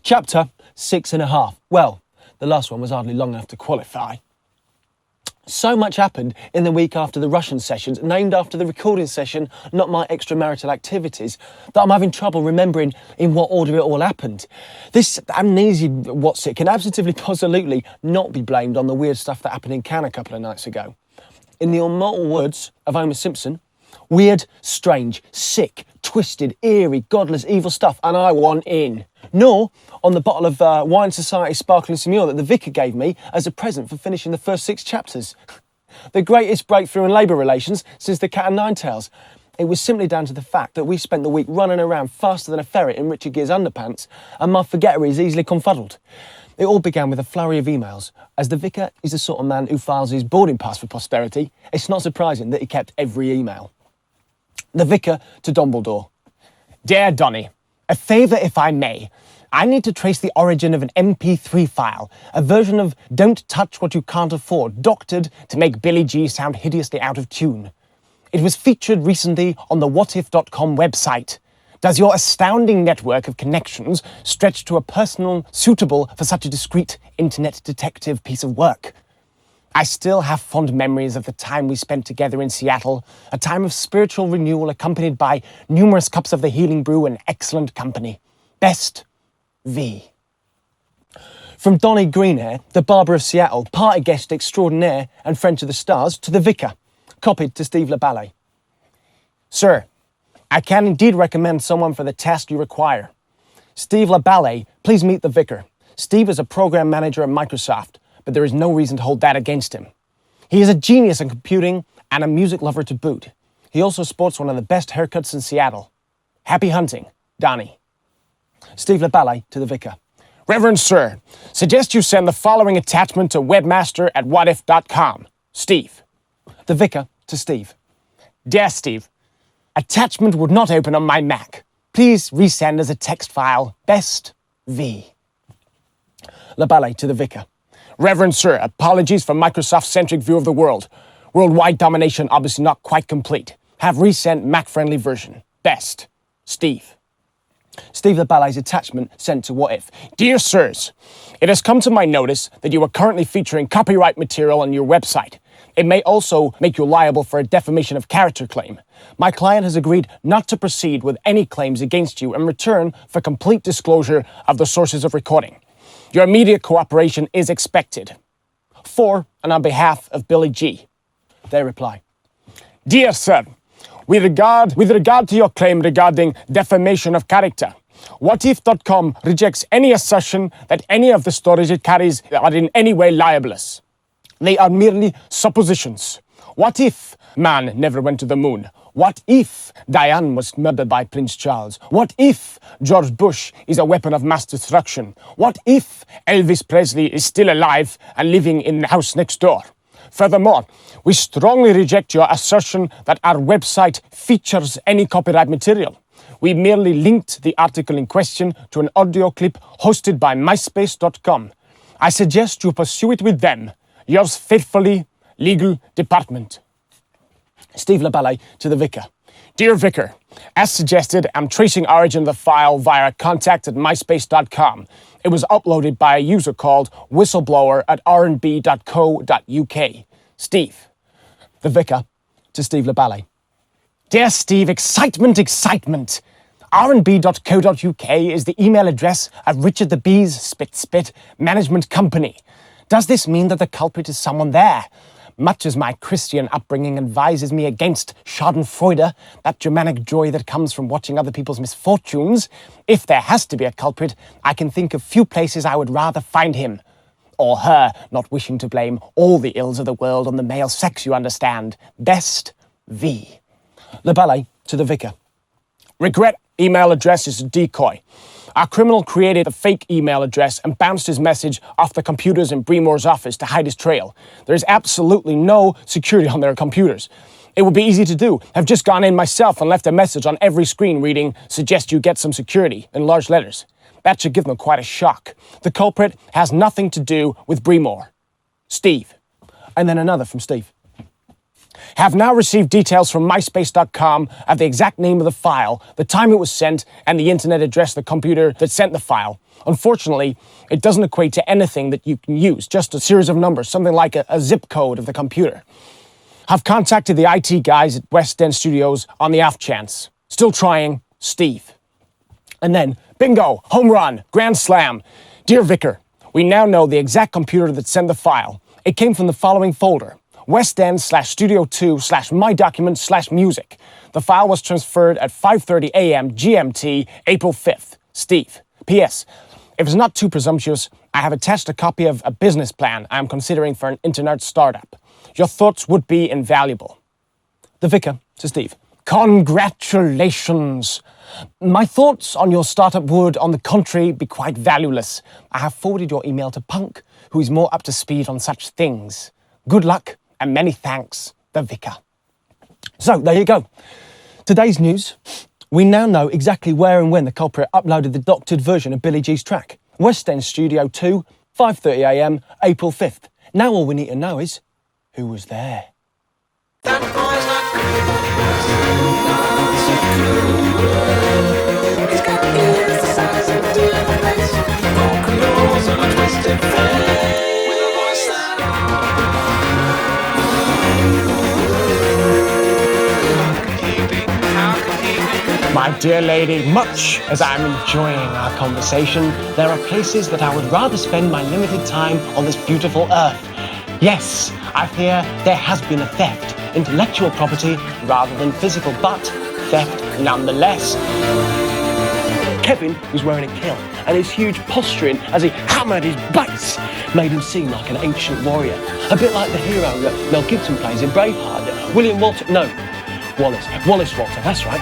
Chapter 6.5. Well, the last one was hardly long enough to qualify. So much happened in the week after the Russian sessions, named after the recording session, not my extramarital activities, that I'm having trouble remembering in what order it all happened. This amnesia can absolutely not be blamed on the weird stuff that happened in Cannes a couple of nights ago. In the immortal words of Homer Simpson, weird, strange, sick, twisted, eerie, godless, evil stuff, and I want in. Nor on the bottle of Wine Society Sparkling Semillon that the Vicar gave me as a present for finishing the first 6 chapters. The greatest breakthrough in labour relations since the Cat and Nine Tails. It was simply down to the fact that we spent the week running around faster than a ferret in Richard Gere's underpants, and my forgettery is easily confuddled. It all began with a flurry of emails. As the Vicar is the sort of man who files his boarding pass for posterity, it's not surprising that he kept every email. The Vicar to Dumbledore. Dear Donny, a favour if I may. I need to trace the origin of an MP3 file, a version of Don't Touch What You Can't Afford, doctored to make Billy G sound hideously out of tune. It was featured recently on the whatif.com website. Does your astounding network of connections stretch to a personal suitable for such a discreet internet detective piece of work? I still have fond memories of the time we spent together in Seattle, a time of spiritual renewal accompanied by numerous cups of the healing brew and excellent company. Best, V. From Donny Greenhair, the barber of Seattle, party guest extraordinaire and friend to the stars, to the Vicar, copied to Steve LaBalle. Sir, I can indeed recommend someone for the task you require. Steve LaBalle, please meet the Vicar. Steve is a program manager at Microsoft, but there is no reason to hold that against him. He is a genius in computing and a music lover to boot. He also sports one of the best haircuts in Seattle. Happy hunting, Donnie. Steve LaBalle to the Vicar. Reverend Sir, suggest you send the following attachment to webmaster@whatif.com. Steve. The Vicar to Steve. Dear Steve, attachment would not open on my Mac. Please resend as a text file. Best, V. LaBalle to the Vicar. Reverend Sir, apologies for Microsoft's centric view of the world. Worldwide domination obviously not quite complete. Have resent Mac-friendly version. Best, Steve. Steve LaBalle's attachment sent to What If. Dear Sirs, it has come to my notice that you are currently featuring copyright material on your website. It may also make you liable for a defamation of character claim. My client has agreed not to proceed with any claims against you in return for complete disclosure of the sources of recording. Your immediate cooperation is expected. For and on behalf of Billy G. They reply. Dear Sir, with regard to your claim regarding defamation of character, whatif.com rejects any assertion that any of the stories it carries are in any way libelous. They are merely suppositions. What if man never went to the moon? What if Diane was murdered by Prince Charles? What if George Bush is a weapon of mass destruction? What if Elvis Presley is still alive and living in the house next door? Furthermore, we strongly reject your assertion that our website features any copyright material. We merely linked the article in question to an audio clip hosted by myspace.com. I suggest you pursue it with them. Yours faithfully, Legal Department. Steve LaBalle to the Vicar. Dear Vicar, as suggested, I'm tracing origin of the file via contact@myspace.com. It was uploaded by a user called whistleblower@rnb.co.uk. Steve. The Vicar to Steve LaBalle. Dear Steve, excitement, excitement. rnb.co.uk is the email address of Richard the Bees Spit Management Company. Does this mean that the culprit is someone there? Much as my Christian upbringing advises me against schadenfreude, that Germanic joy that comes from watching other people's misfortunes, if there has to be a culprit, I can think of few places I would rather find him. Or her, not wishing to blame all the ills of the world on the male sex, you understand. Best, V. LaBalle to the Vicar. Regret email address is a decoy. Our criminal created a fake email address and bounced his message off the computers in Bremore's office to hide his trail. There is absolutely no security on their computers. It would be easy to do. I've just gone in myself and left a message on every screen reading, "Suggest you get some security," in large letters. That should give them quite a shock. The culprit has nothing to do with Bremore. Steve. And then another from Steve. Have now received details from myspace.com of the exact name of the file, the time it was sent, and the internet address of the computer that sent the file. Unfortunately, it doesn't equate to anything that you can use, just a series of numbers, something like a zip code of the computer. Have contacted the IT guys at West End Studios on the off chance. Still trying, Steve. And then, bingo, home run, grand slam. Dear Vicar, we now know the exact computer that sent the file. It came from the following folder: westend/studio2/mydocuments/music. The file was transferred at 5:30 a.m. GMT, April 5th. Steve. P.S. If it's not too presumptuous, I have attached a copy of a business plan I am considering for an internet startup. Your thoughts would be invaluable. The Vicar to Steve. Congratulations! My thoughts on your startup would, on the contrary, be quite valueless. I have forwarded your email to Punk, who is more up to speed on such things. Good luck, and many thanks, the Vicar. So, there you go. Today's news. We now know exactly where and when the culprit uploaded the doctored version of Billy G's track. West End Studio 2, 5:30 a.m, April 5th. Now all we need to know is, who was there? That boy's not cool. He's got ears the size of a deer. Broken nose and a twisted face. With a voice that... How could he be? My dear lady, much as I'm enjoying our conversation, there are places that I would rather spend my limited time on this beautiful earth. Yes, I fear there has been a theft. Intellectual property rather than physical, but theft nonetheless. Kevin was wearing a kilt, and his huge posturing as he hammered his bass made him seem like an ancient warrior. A bit like the hero that Mel Gibson plays in Braveheart. Wallace Walter, that's right.